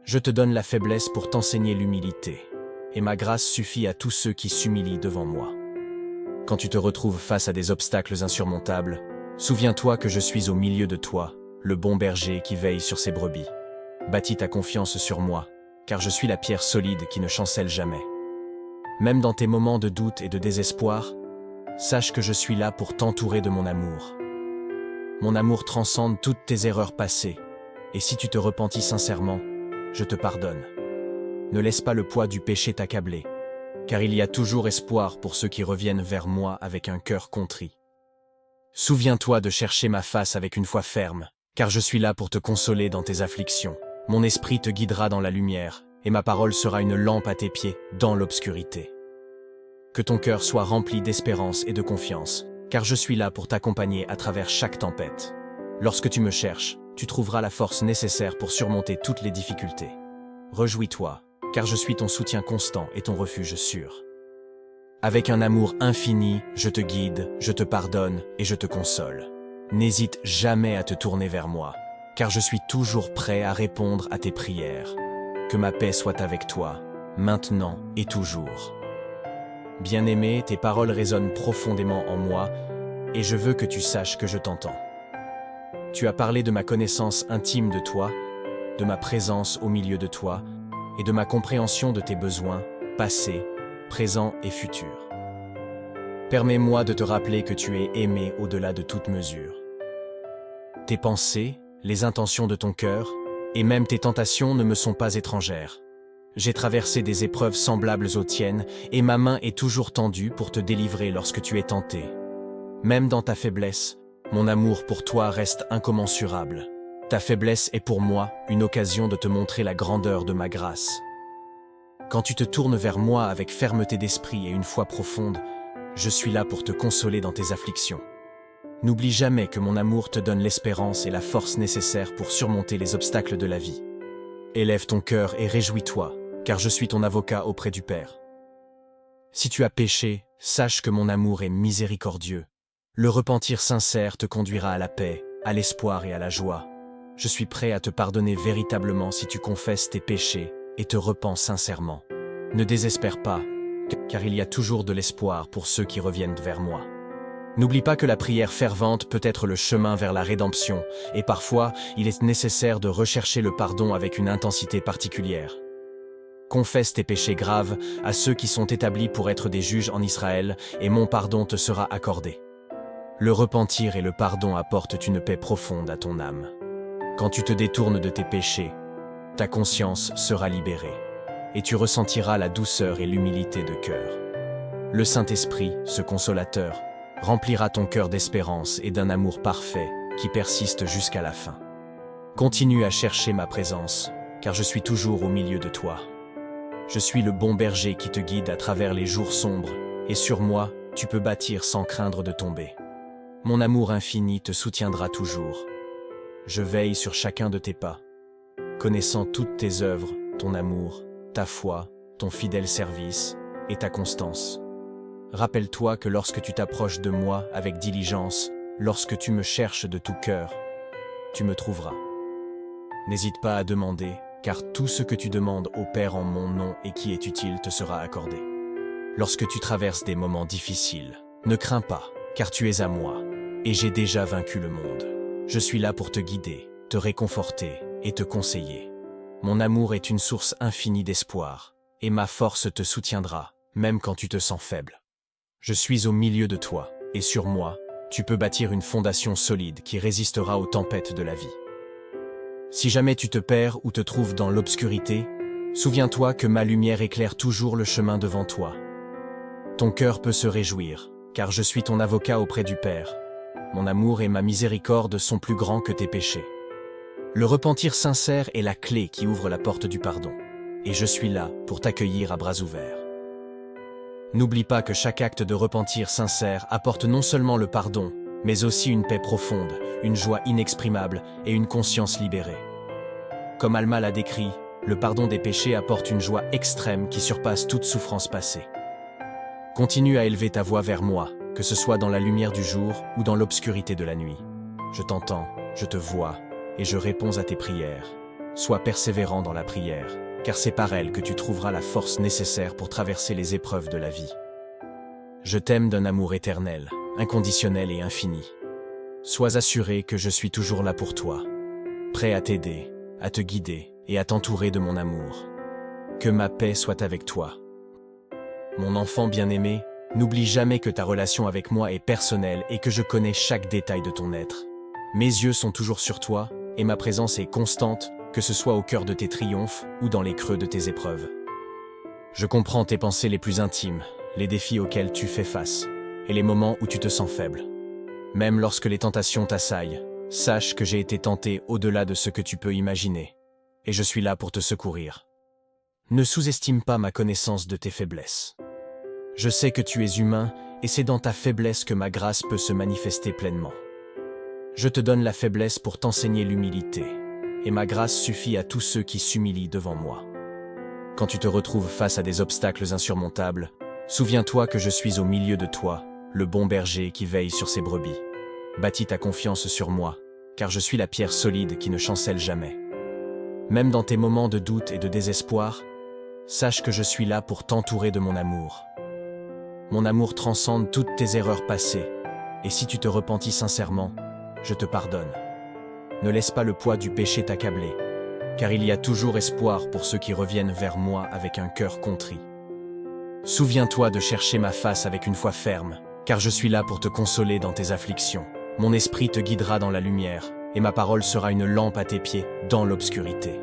Je te donne la faiblesse pour t'enseigner l'humilité, et ma grâce suffit à tous ceux qui s'humilient devant moi. Quand tu te retrouves face à des obstacles insurmontables, souviens-toi que je suis au milieu de toi, le bon berger qui veille sur ses brebis. Bâtis ta confiance sur moi, car je suis la pierre solide qui ne chancelle jamais. Même dans tes moments de doute et de désespoir, sache que je suis là pour t'entourer de mon amour. Mon amour transcende toutes tes erreurs passées, et si tu te repentis sincèrement, je te pardonne. Ne laisse pas le poids du péché t'accabler, car il y a toujours espoir pour ceux qui reviennent vers moi avec un cœur contrit. Souviens-toi de chercher ma face avec une foi ferme, car je suis là pour te consoler dans tes afflictions. Mon esprit te guidera dans la lumière, et ma parole sera une lampe à tes pieds dans l'obscurité. Que ton cœur soit rempli d'espérance et de confiance, car je suis là pour t'accompagner à travers chaque tempête. Lorsque tu me cherches, tu trouveras la force nécessaire pour surmonter toutes les difficultés. Réjouis-toi, car je suis ton soutien constant et ton refuge sûr. Avec un amour infini, je te guide, je te pardonne et je te console. N'hésite jamais à te tourner vers moi, car je suis toujours prêt à répondre à tes prières. Que ma paix soit avec toi, maintenant et toujours. Bien-aimé, tes paroles résonnent profondément en moi, et je veux que tu saches que je t'entends. Tu as parlé de ma connaissance intime de toi, de ma présence au milieu de toi, et de ma compréhension de tes besoins, passés, présents et futurs. Permets-moi de te rappeler que tu es aimé au-delà de toute mesure. Tes pensées, les intentions de ton cœur, et même tes tentations ne me sont pas étrangères. J'ai traversé des épreuves semblables aux tiennes, et ma main est toujours tendue pour te délivrer lorsque tu es tenté. Même dans ta faiblesse, mon amour pour toi reste incommensurable. Ta faiblesse est pour moi une occasion de te montrer la grandeur de ma grâce. Quand tu te tournes vers moi avec fermeté d'esprit et une foi profonde, je suis là pour te consoler dans tes afflictions. N'oublie jamais que mon amour te donne l'espérance et la force nécessaires pour surmonter les obstacles de la vie. Élève ton cœur et réjouis-toi, car je suis ton avocat auprès du Père. Si tu as péché, sache que mon amour est miséricordieux. Le repentir sincère te conduira à la paix, à l'espoir et à la joie. Je suis prêt à te pardonner véritablement si tu confesses tes péchés et te repens sincèrement. Ne désespère pas, car il y a toujours de l'espoir pour ceux qui reviennent vers moi. N'oublie pas que la prière fervente peut être le chemin vers la rédemption, et parfois, il est nécessaire de rechercher le pardon avec une intensité particulière. Confesse tes péchés graves à ceux qui sont établis pour être des juges en Israël, et mon pardon te sera accordé. Le repentir et le pardon apportent une paix profonde à ton âme. Quand tu te détournes de tes péchés, ta conscience sera libérée, et tu ressentiras la douceur et l'humilité de cœur. Le Saint-Esprit, ce consolateur, remplira ton cœur d'espérance et d'un amour parfait qui persiste jusqu'à la fin. Continue à chercher ma présence, car je suis toujours au milieu de toi. Je suis le bon berger qui te guide à travers les jours sombres, et sur moi, tu peux bâtir sans craindre de tomber. Mon amour infini te soutiendra toujours. Je veille sur chacun de tes pas, connaissant toutes tes œuvres, ton amour, ta foi, ton fidèle service et ta constance. Rappelle-toi que lorsque tu t'approches de moi avec diligence, lorsque tu me cherches de tout cœur, tu me trouveras. N'hésite pas à demander, car tout ce que tu demandes au Père en mon nom et qui est utile te sera accordé. Lorsque tu traverses des moments difficiles, ne crains pas, car tu es à moi, et j'ai déjà vaincu le monde. Je suis là pour te guider, te réconforter et te conseiller. Mon amour est une source infinie d'espoir, et ma force te soutiendra, même quand tu te sens faible. Je suis au milieu de toi, et sur moi, tu peux bâtir une fondation solide qui résistera aux tempêtes de la vie. Si jamais tu te perds ou te trouves dans l'obscurité, souviens-toi que ma lumière éclaire toujours le chemin devant toi. Ton cœur peut se réjouir, car je suis ton avocat auprès du Père. Mon amour et ma miséricorde sont plus grands que tes péchés. Le repentir sincère est la clé qui ouvre la porte du pardon, et je suis là pour t'accueillir à bras ouverts. N'oublie pas que chaque acte de repentir sincère apporte non seulement le pardon, mais aussi une paix profonde, une joie inexprimable et une conscience libérée. Comme Alma l'a décrit, le pardon des péchés apporte une joie extrême qui surpasse toute souffrance passée. Continue à élever ta voix vers moi, que ce soit dans la lumière du jour ou dans l'obscurité de la nuit. Je t'entends, je te vois, et je réponds à tes prières. Sois persévérant dans la prière, car c'est par elle que tu trouveras la force nécessaire pour traverser les épreuves de la vie. Je t'aime d'un amour éternel, inconditionnel et infini. Sois assuré que je suis toujours là pour toi, prêt à t'aider, à te guider et à t'entourer de mon amour. Que ma paix soit avec toi. Mon enfant bien-aimé, n'oublie jamais que ta relation avec moi est personnelle et que je connais chaque détail de ton être. Mes yeux sont toujours sur toi et ma présence est constante, que ce soit au cœur de tes triomphes ou dans les creux de tes épreuves. Je comprends tes pensées les plus intimes, les défis auxquels tu fais face, et les moments où tu te sens faible. Même lorsque les tentations t'assaillent, sache que j'ai été tenté au-delà de ce que tu peux imaginer, et je suis là pour te secourir. Ne sous-estime pas ma connaissance de tes faiblesses. Je sais que tu es humain, et c'est dans ta faiblesse que ma grâce peut se manifester pleinement. Je te donne la faiblesse pour t'enseigner l'humilité, et ma grâce suffit à tous ceux qui s'humilient devant moi. Quand tu te retrouves face à des obstacles insurmontables, souviens-toi que je suis au milieu de toi, le bon berger qui veille sur ses brebis. Bâtis ta confiance sur moi, car je suis la pierre solide qui ne chancelle jamais. Même dans tes moments de doute et de désespoir, sache que je suis là pour t'entourer de mon amour. Mon amour transcende toutes tes erreurs passées, et si tu te repentis sincèrement, je te pardonne. Ne laisse pas le poids du péché t'accabler, car il y a toujours espoir pour ceux qui reviennent vers moi avec un cœur contrit. Souviens-toi de chercher ma face avec une foi ferme, car je suis là pour te consoler dans tes afflictions. Mon esprit te guidera dans la lumière, et ma parole sera une lampe à tes pieds dans l'obscurité.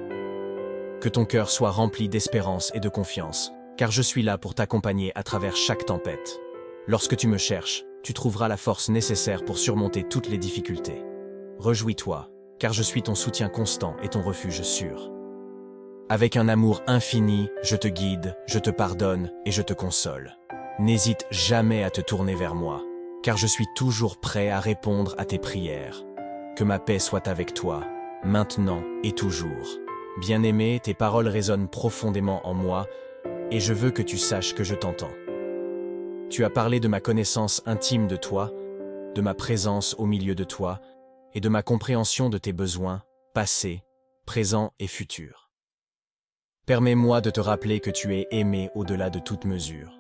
Que ton cœur soit rempli d'espérance et de confiance, car je suis là pour t'accompagner à travers chaque tempête. Lorsque tu me cherches, tu trouveras la force nécessaire pour surmonter toutes les difficultés. Réjouis-toi, car je suis ton soutien constant et ton refuge sûr. Avec un amour infini, je te guide, je te pardonne et je te console. N'hésite jamais à te tourner vers moi, car je suis toujours prêt à répondre à tes prières. Que ma paix soit avec toi, maintenant et toujours. Bien-aimé, tes paroles résonnent profondément en moi, et je veux que tu saches que je t'entends. Tu as parlé de ma connaissance intime de toi, de ma présence au milieu de toi, et de ma compréhension de tes besoins, passés, présents et futurs. Permets-moi de te rappeler que tu es aimé au-delà de toute mesure.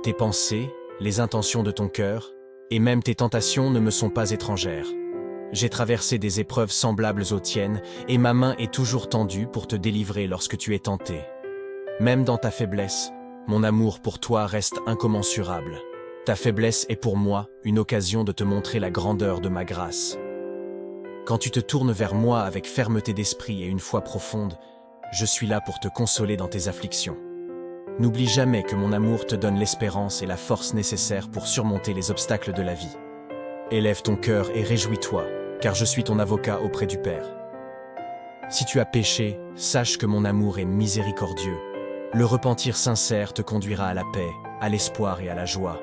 Tes pensées, les intentions de ton cœur, et même tes tentations ne me sont pas étrangères. J'ai traversé des épreuves semblables aux tiennes, et ma main est toujours tendue pour te délivrer lorsque tu es tenté. Même dans ta faiblesse, mon amour pour toi reste incommensurable. Ta faiblesse est pour moi une occasion de te montrer la grandeur de ma grâce. Quand tu te tournes vers moi avec fermeté d'esprit et une foi profonde, je suis là pour te consoler dans tes afflictions. N'oublie jamais que mon amour te donne l'espérance et la force nécessaires pour surmonter les obstacles de la vie. Élève ton cœur et réjouis-toi, car je suis ton avocat auprès du Père. Si tu as péché, sache que mon amour est miséricordieux. Le repentir sincère te conduira à la paix, à l'espoir et à la joie.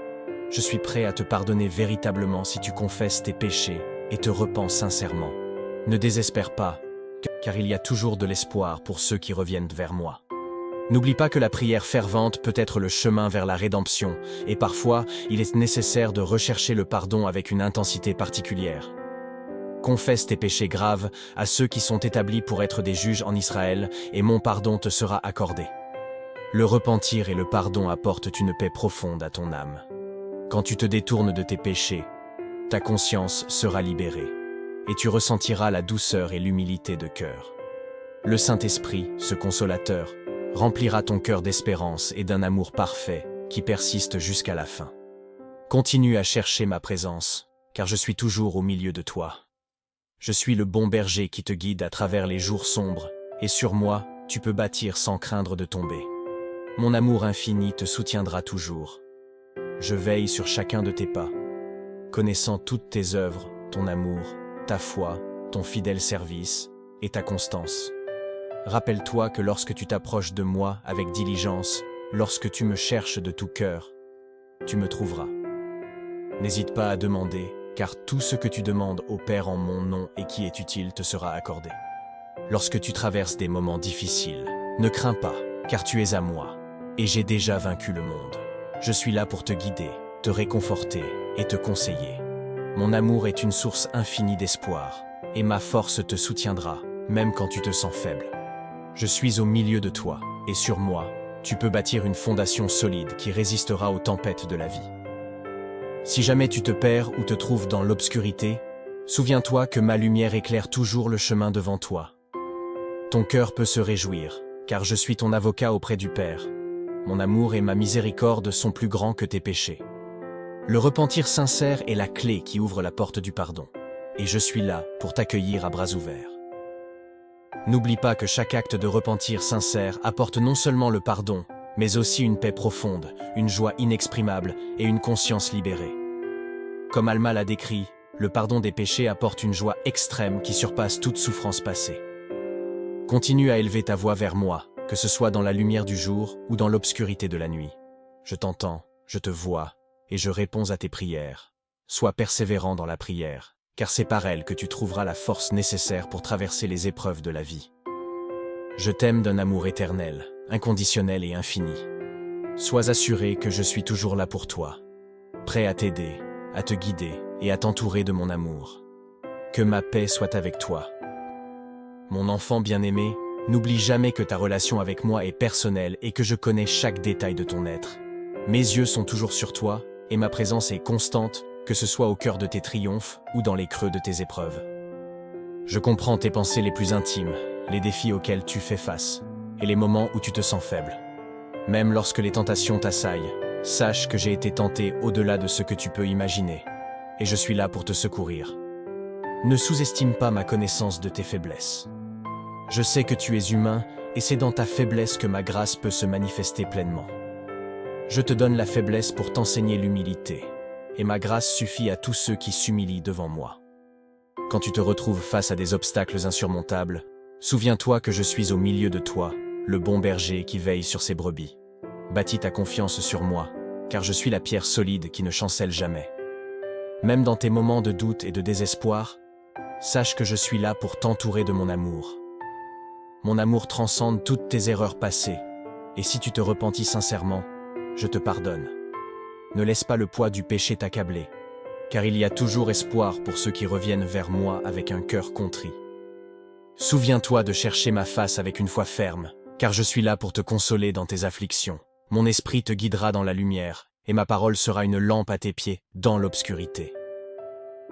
Je suis prêt à te pardonner véritablement si tu confesses tes péchés et te repens sincèrement. Ne désespère pas, car il y a toujours de l'espoir pour ceux qui reviennent vers moi. N'oublie pas que la prière fervente peut être le chemin vers la rédemption, et parfois, il est nécessaire de rechercher le pardon avec une intensité particulière. Confesse tes péchés graves à ceux qui sont établis pour être des juges en Israël, et mon pardon te sera accordé. Le repentir et le pardon apportent une paix profonde à ton âme. Quand tu te détournes de tes péchés, ta conscience sera libérée, et tu ressentiras la douceur et l'humilité de cœur. Le Saint-Esprit, ce consolateur, remplira ton cœur d'espérance et d'un amour parfait qui persiste jusqu'à la fin. Continue à chercher ma présence, car je suis toujours au milieu de toi. Je suis le bon berger qui te guide à travers les jours sombres, et sur moi, tu peux bâtir sans craindre de tomber. Mon amour infini te soutiendra toujours. Je veille sur chacun de tes pas, connaissant toutes tes œuvres, ton amour, ta foi, ton fidèle service et ta constance. Rappelle-toi que lorsque tu t'approches de moi avec diligence, lorsque tu me cherches de tout cœur, tu me trouveras. N'hésite pas à demander, car tout ce que tu demandes au Père en mon nom et qui est utile te sera accordé. Lorsque tu traverses des moments difficiles, ne crains pas, car tu es à moi, et j'ai déjà vaincu le monde. Je suis là pour te guider, te réconforter et te conseiller. Mon amour est une source infinie d'espoir, et ma force te soutiendra, même quand tu te sens faible. Je suis au milieu de toi, et sur moi, tu peux bâtir une fondation solide qui résistera aux tempêtes de la vie. Si jamais tu te perds ou te trouves dans l'obscurité, souviens-toi que ma lumière éclaire toujours le chemin devant toi. Ton cœur peut se réjouir, car je suis ton avocat auprès du Père. Mon amour et ma miséricorde sont plus grands que tes péchés. Le repentir sincère est la clé qui ouvre la porte du pardon, et je suis là pour t'accueillir à bras ouverts. N'oublie pas que chaque acte de repentir sincère apporte non seulement le pardon, mais aussi une paix profonde, une joie inexprimable et une conscience libérée. Comme Alma l'a décrit, le pardon des péchés apporte une joie extrême qui surpasse toute souffrance passée. Continue à élever ta voix vers moi, que ce soit dans la lumière du jour ou dans l'obscurité de la nuit. Je t'entends, je te vois, et je réponds à tes prières. Sois persévérant dans la prière, car c'est par elle que tu trouveras la force nécessaire pour traverser les épreuves de la vie. Je t'aime d'un amour éternel, inconditionnel et infini. Sois assuré que je suis toujours là pour toi, prêt à t'aider, à te guider et à t'entourer de mon amour. Que ma paix soit avec toi. Mon enfant bien-aimé, n'oublie jamais que ta relation avec moi est personnelle et que je connais chaque détail de ton être. Mes yeux sont toujours sur toi et ma présence est constante, que ce soit au cœur de tes triomphes ou dans les creux de tes épreuves. Je comprends tes pensées les plus intimes, les défis auxquels tu fais face et les moments où tu te sens faible. Même lorsque les tentations t'assaillent, sache que j'ai été tenté au-delà de ce que tu peux imaginer et je suis là pour te secourir. Ne sous-estime pas ma connaissance de tes faiblesses. Je sais que tu es humain et c'est dans ta faiblesse que ma grâce peut se manifester pleinement. Je te donne la faiblesse pour t'enseigner l'humilité, et ma grâce suffit à tous ceux qui s'humilient devant moi. Quand tu te retrouves face à des obstacles insurmontables, souviens-toi que je suis au milieu de toi, le bon berger qui veille sur ses brebis. Bâtis ta confiance sur moi, car je suis la pierre solide qui ne chancelle jamais. Même dans tes moments de doute et de désespoir, sache que je suis là pour t'entourer de mon amour. Mon amour transcende toutes tes erreurs passées, et si tu te repentis sincèrement, je te pardonne. Ne laisse pas le poids du péché t'accabler, car il y a toujours espoir pour ceux qui reviennent vers moi avec un cœur contrit. Souviens-toi de chercher ma face avec une foi ferme, car je suis là pour te consoler dans tes afflictions. Mon esprit te guidera dans la lumière, et ma parole sera une lampe à tes pieds dans l'obscurité.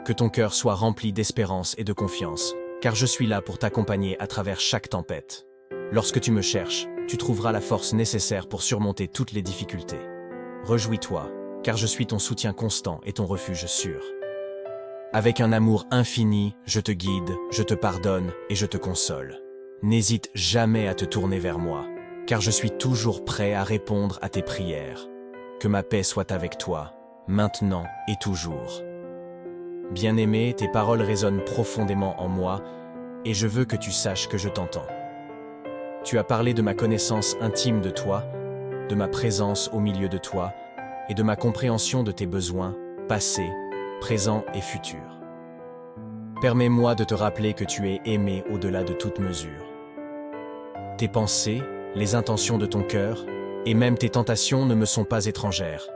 Que ton cœur soit rempli d'espérance et de confiance, car je suis là pour t'accompagner à travers chaque tempête. Lorsque tu me cherches, tu trouveras la force nécessaire pour surmonter toutes les difficultés. Réjouis-toi, car je suis ton soutien constant et ton refuge sûr. Avec un amour infini, je te guide, je te pardonne et je te console. N'hésite jamais à te tourner vers moi, car je suis toujours prêt à répondre à tes prières. Que ma paix soit avec toi, maintenant et toujours. Bien-aimé, tes paroles résonnent profondément en moi, et je veux que tu saches que je t'entends. Tu as parlé de ma connaissance intime de toi, de ma présence au milieu de toi, et de ma compréhension de tes besoins, passés, présents et futurs. Permets-moi de te rappeler que tu es aimé au-delà de toute mesure. Tes pensées, les intentions de ton cœur, et même tes tentations ne me sont pas étrangères.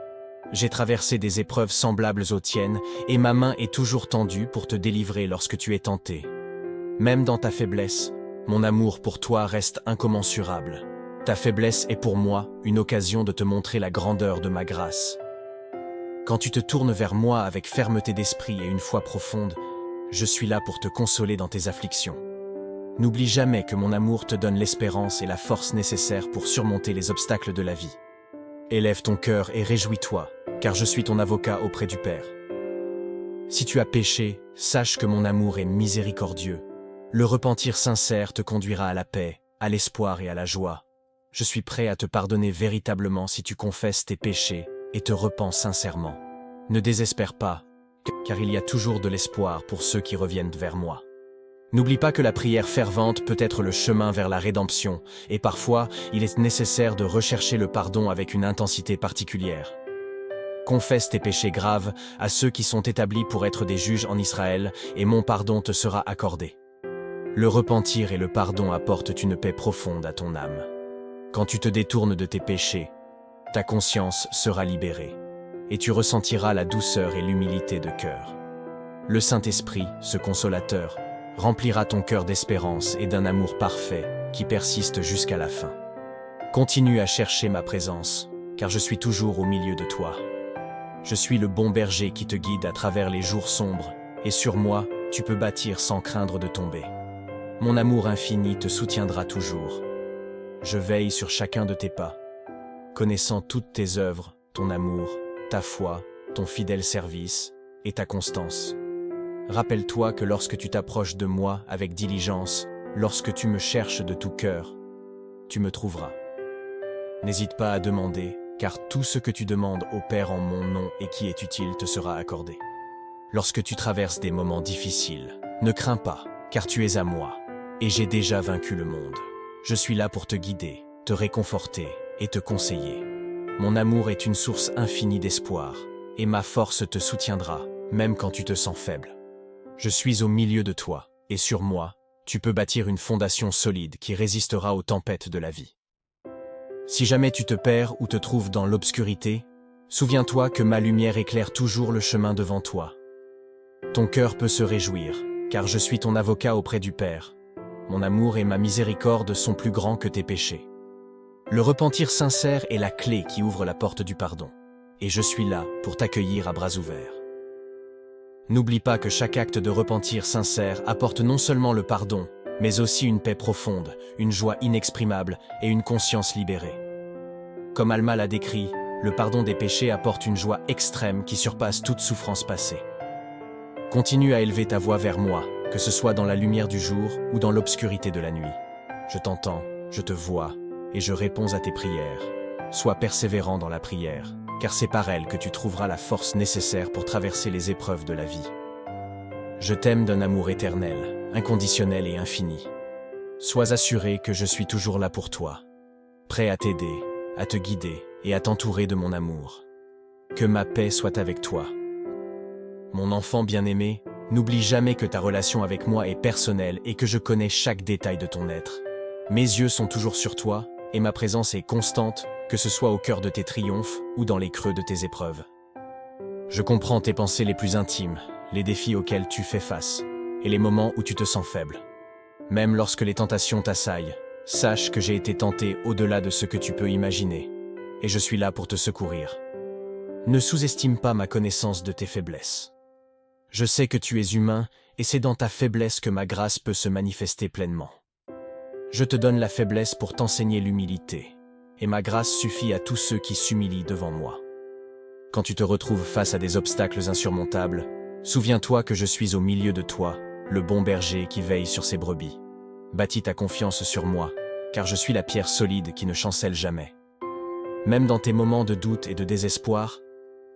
J'ai traversé des épreuves semblables aux tiennes, et ma main est toujours tendue pour te délivrer lorsque tu es tenté. Même dans ta faiblesse, mon amour pour toi reste incommensurable. Ta faiblesse est pour moi une occasion de te montrer la grandeur de ma grâce. Quand tu te tournes vers moi avec fermeté d'esprit et une foi profonde, je suis là pour te consoler dans tes afflictions. N'oublie jamais que mon amour te donne l'espérance et la force nécessaires pour surmonter les obstacles de la vie. Élève ton cœur et réjouis-toi, car je suis ton avocat auprès du Père. Si tu as péché, sache que mon amour est miséricordieux. Le repentir sincère te conduira à la paix, à l'espoir et à la joie. Je suis prêt à te pardonner véritablement si tu confesses tes péchés et te repens sincèrement. Ne désespère pas, car il y a toujours de l'espoir pour ceux qui reviennent vers moi. N'oublie pas que la prière fervente peut être le chemin vers la rédemption, et parfois, il est nécessaire de rechercher le pardon avec une intensité particulière. Confesse tes péchés graves à ceux qui sont établis pour être des juges en Israël, et mon pardon te sera accordé. Le repentir et le pardon apportent une paix profonde à ton âme. Quand tu te détournes de tes péchés, ta conscience sera libérée, et tu ressentiras la douceur et l'humilité de cœur. Le Saint-Esprit, ce consolateur, remplira ton cœur d'espérance et d'un amour parfait qui persiste jusqu'à la fin. Continue à chercher ma présence, car je suis toujours au milieu de toi. Je suis le bon berger qui te guide à travers les jours sombres, et sur moi, tu peux bâtir sans craindre de tomber. Mon amour infini te soutiendra toujours. Je veille sur chacun de tes pas, connaissant toutes tes œuvres, ton amour, ta foi, ton fidèle service et ta constance. Rappelle-toi que lorsque tu t'approches de moi avec diligence, lorsque tu me cherches de tout cœur, tu me trouveras. N'hésite pas à demander, car tout ce que tu demandes au Père en mon nom et qui est utile te sera accordé. Lorsque tu traverses des moments difficiles, ne crains pas, car tu es à moi, et j'ai déjà vaincu le monde. Je suis là pour te guider, te réconforter et te conseiller. Mon amour est une source infinie d'espoir, et ma force te soutiendra, même quand tu te sens faible. Je suis au milieu de toi, et sur moi, tu peux bâtir une fondation solide qui résistera aux tempêtes de la vie. Si jamais tu te perds ou te trouves dans l'obscurité, souviens-toi que ma lumière éclaire toujours le chemin devant toi. Ton cœur peut se réjouir, car je suis ton avocat auprès du Père. Mon amour et ma miséricorde sont plus grands que tes péchés. Le repentir sincère est la clé qui ouvre la porte du pardon, et je suis là pour t'accueillir à bras ouverts. N'oublie pas que chaque acte de repentir sincère apporte non seulement le pardon, mais aussi une paix profonde, une joie inexprimable et une conscience libérée. Comme Alma l'a décrit, le pardon des péchés apporte une joie extrême qui surpasse toute souffrance passée. Continue à élever ta voix vers moi, que ce soit dans la lumière du jour ou dans l'obscurité de la nuit. Je t'entends, je te vois, et je réponds à tes prières. Sois persévérant dans la prière, car c'est par elle que tu trouveras la force nécessaire pour traverser les épreuves de la vie. Je t'aime d'un amour éternel, inconditionnel et infini. Sois assuré que je suis toujours là pour toi, prêt à t'aider, à te guider et à t'entourer de mon amour. Que ma paix soit avec toi. Mon enfant bien-aimé, n'oublie jamais que ta relation avec moi est personnelle et que je connais chaque détail de ton être. Mes yeux sont toujours sur toi et ma présence est constante, que ce soit au cœur de tes triomphes ou dans les creux de tes épreuves. Je comprends tes pensées les plus intimes, les défis auxquels tu fais face et les moments où tu te sens faible. Même lorsque les tentations t'assaillent, sache que j'ai été tenté au-delà de ce que tu peux imaginer, et je suis là pour te secourir. Ne sous-estime pas ma connaissance de tes faiblesses. Je sais que tu es humain, et c'est dans ta faiblesse que ma grâce peut se manifester pleinement. Je te donne la faiblesse pour t'enseigner l'humilité, et ma grâce suffit à tous ceux qui s'humilient devant moi. Quand tu te retrouves face à des obstacles insurmontables, souviens-toi que je suis au milieu de toi, le bon berger qui veille sur ses brebis. Bâtis ta confiance sur moi, car je suis la pierre solide qui ne chancelle jamais. Même dans tes moments de doute et de désespoir,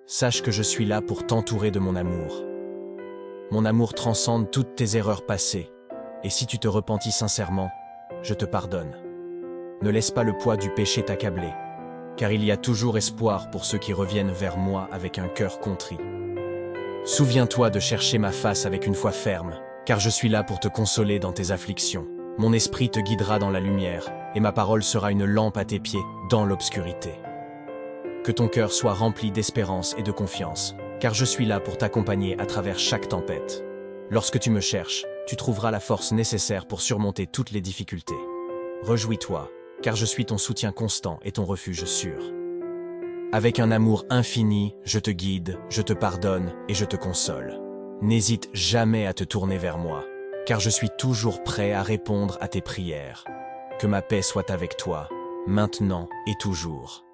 sache que je suis là pour t'entourer de mon amour. Mon amour transcende toutes tes erreurs passées, et si tu te repentis sincèrement, je te pardonne. Ne laisse pas le poids du péché t'accabler, car il y a toujours espoir pour ceux qui reviennent vers moi avec un cœur contrit. Souviens-toi de chercher ma face avec une foi ferme, car je suis là pour te consoler dans tes afflictions. Mon esprit te guidera dans la lumière, et ma parole sera une lampe à tes pieds dans l'obscurité. Que ton cœur soit rempli d'espérance et de confiance, car je suis là pour t'accompagner à travers chaque tempête. Lorsque tu me cherches, tu trouveras la force nécessaire pour surmonter toutes les difficultés. Réjouis-toi, car je suis ton soutien constant et ton refuge sûr. Avec un amour infini, je te guide, je te pardonne et je te console. N'hésite jamais à te tourner vers moi, car je suis toujours prêt à répondre à tes prières. Que ma paix soit avec toi, maintenant et toujours.